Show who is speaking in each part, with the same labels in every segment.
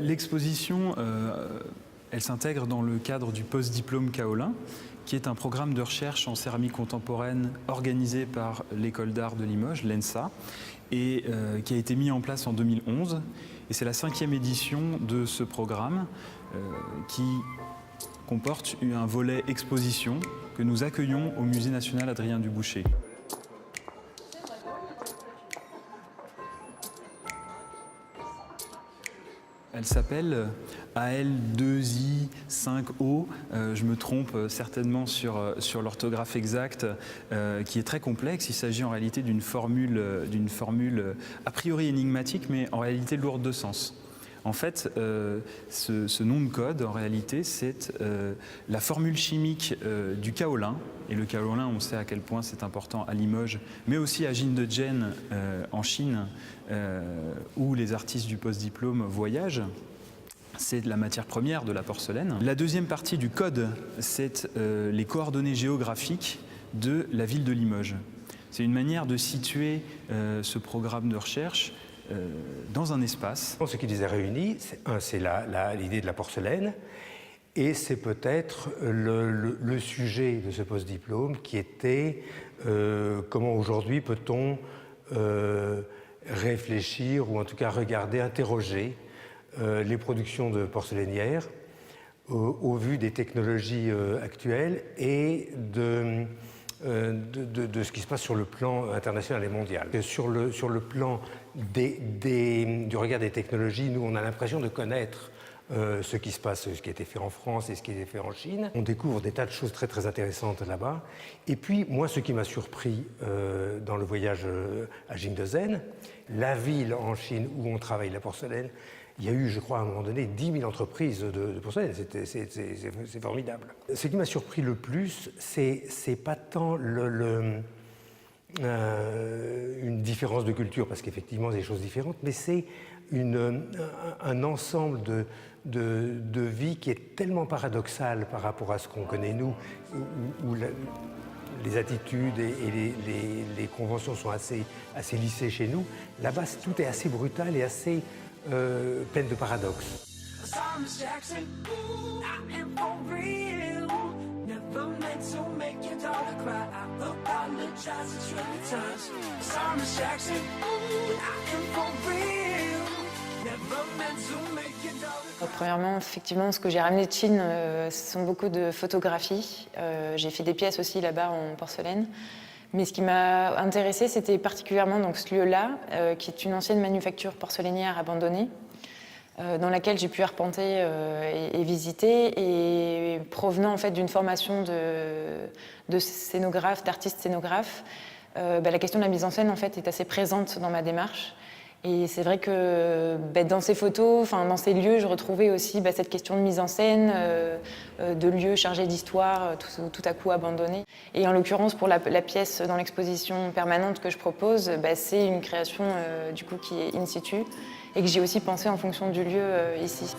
Speaker 1: L'exposition, elle s'intègre dans le cadre du post-diplôme Kaolin, qui est un programme de recherche en céramique contemporaine organisé par l'École d'art de Limoges, l'ENSA, et qui a été mis en place en 2011. Et c'est la 5e édition de ce programme qui comporte un volet exposition que nous accueillons au Musée national Adrien Dubouché. Elle s'appelle AL2I5O, je me trompe certainement sur l'orthographe exacte, qui est très complexe. Il s'agit en réalité d'une formule a priori énigmatique, mais en réalité lourde de sens. En fait, ce nom de code, en réalité, c'est la formule chimique du kaolin. Et le kaolin, on sait à quel point c'est important à Limoges, mais aussi à Jingdezhen en Chine, où les artistes du post-diplôme voyagent. C'est la matière première de la porcelaine. La deuxième partie du code, c'est les coordonnées géographiques de la ville de Limoges. C'est une manière de situer ce programme de recherche dans un espace.
Speaker 2: Ce qui les a réunis, c'est l'idée de la porcelaine, et c'est peut-être le sujet de ce post-diplôme qui était comment aujourd'hui peut-on réfléchir, ou en tout cas regarder, interroger les productions de porcelainières au vu des technologies actuelles et de ce qui se passe sur le plan international et mondial. Sur le plan du regard des technologies, nous, on a l'impression de connaître ce qui se passe, ce qui a été fait en France et ce qui a été fait en Chine. On découvre des tas de choses très très intéressantes là-bas. Et puis, moi, ce qui m'a surpris dans le voyage à Jingdezhen, la ville en Chine où on travaille la porcelaine, il y a eu, je crois, à un moment donné, 10 000 entreprises de porcelaine. C'est formidable. Ce qui m'a surpris le plus, c'est pas tant une différence de culture, parce qu'effectivement, c'est des choses différentes, mais c'est un ensemble de vie qui est tellement paradoxal par rapport à ce qu'on connaît nous, où les attitudes et les conventions sont assez lissées chez nous. Là-bas, tout est assez brutal et assez plein de paradoxes.
Speaker 3: Premièrement, effectivement, ce que j'ai ramené de Chine, ce sont beaucoup de photographies. J'ai fait des pièces aussi là-bas en porcelaine. Mais ce qui m'a intéressée, c'était particulièrement donc, ce lieu-là, qui est une ancienne manufacture porcelainière abandonnée, dans laquelle j'ai pu arpenter et visiter, et provenant en fait d'une formation de scénographe, d'artiste scénographe. La question de la mise en scène en fait est assez présente dans ma démarche. Et c'est vrai que dans ces photos, dans ces lieux, je retrouvais aussi cette question de mise en scène, de lieux chargés d'histoire, tout à coup abandonnés. Et en l'occurrence, pour la pièce dans l'exposition permanente que je propose, c'est une création du coup qui est in situ et que j'ai aussi pensé en fonction du lieu ici.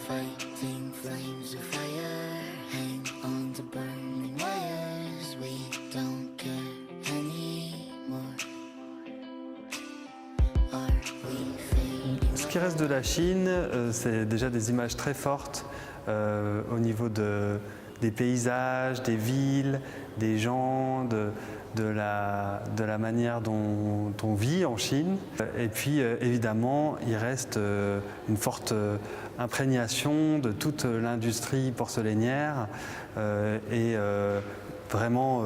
Speaker 4: Ce qui reste de la Chine, c'est déjà des images très fortes au niveau des paysages, des villes, des gens, de la manière dont on vit en Chine. Et puis évidemment, il reste une forte imprégnation de toute l'industrie porcelainière vraiment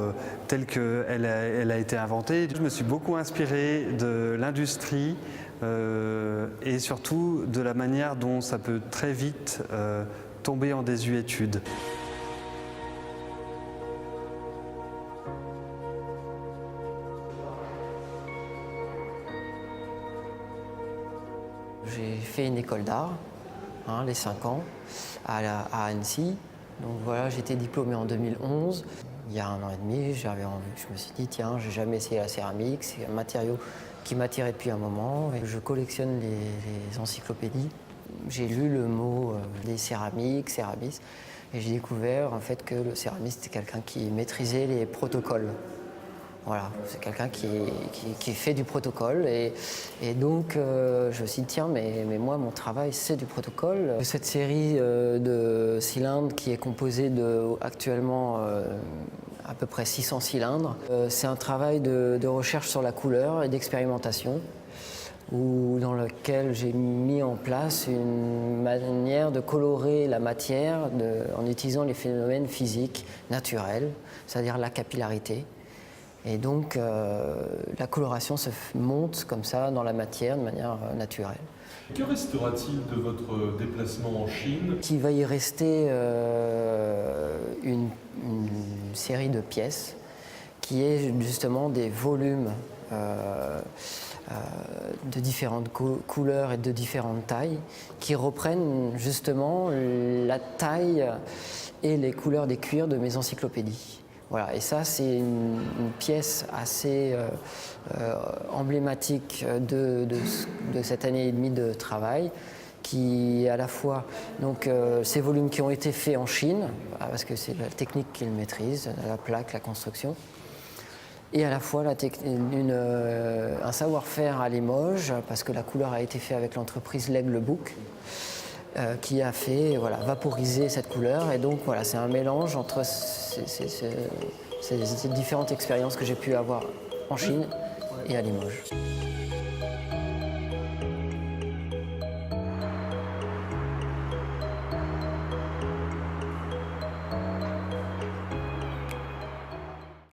Speaker 4: telle qu'elle a été inventée. Je me suis beaucoup inspiré de l'industrie et surtout de la manière dont ça peut très vite tomber en désuétude.
Speaker 5: J'ai fait une école d'art, les 5 ans, à Annecy. Donc voilà, j'étais diplômé en 2011. Il y a 1 an et demi, je me suis dit, tiens, j'ai jamais essayé la céramique, c'est un matériau qui m'attirait depuis un moment. Et je collectionne les encyclopédies. J'ai lu le mot des céramiques, céramistes, et j'ai découvert en fait que le céramiste était quelqu'un qui maîtrisait les protocoles. Voilà, c'est quelqu'un qui fait du protocole et donc je me suis dit tiens mais moi mon travail c'est du protocole. Cette série de cylindres qui est composée de actuellement à peu près 600 cylindres, c'est un travail de recherche sur la couleur et d'expérimentation dans lequel j'ai mis en place une manière de colorer la matière en utilisant les phénomènes physiques naturels, c'est-à-dire la capillarité. Et donc la coloration se monte comme ça dans la matière de manière naturelle.
Speaker 6: Que restera-t-il de votre déplacement en Chine?
Speaker 5: Qu'il va y rester une série de pièces qui est justement des volumes de différentes couleurs et de différentes tailles qui reprennent justement la taille et les couleurs des cuirs de mes encyclopédies. Voilà, et ça c'est une pièce assez emblématique de cette année et demie de travail qui à la fois, donc ces volumes qui ont été faits en Chine, parce que c'est la technique qu'ils maîtrisent, la plaque, la construction, et à la fois un savoir-faire à Limoges, parce que la couleur a été faite avec l'entreprise L'Aigle Book, qui a fait vaporiser cette couleur. Et donc voilà, c'est un mélange entre ces différentes expériences que j'ai pu avoir en Chine et à Limoges.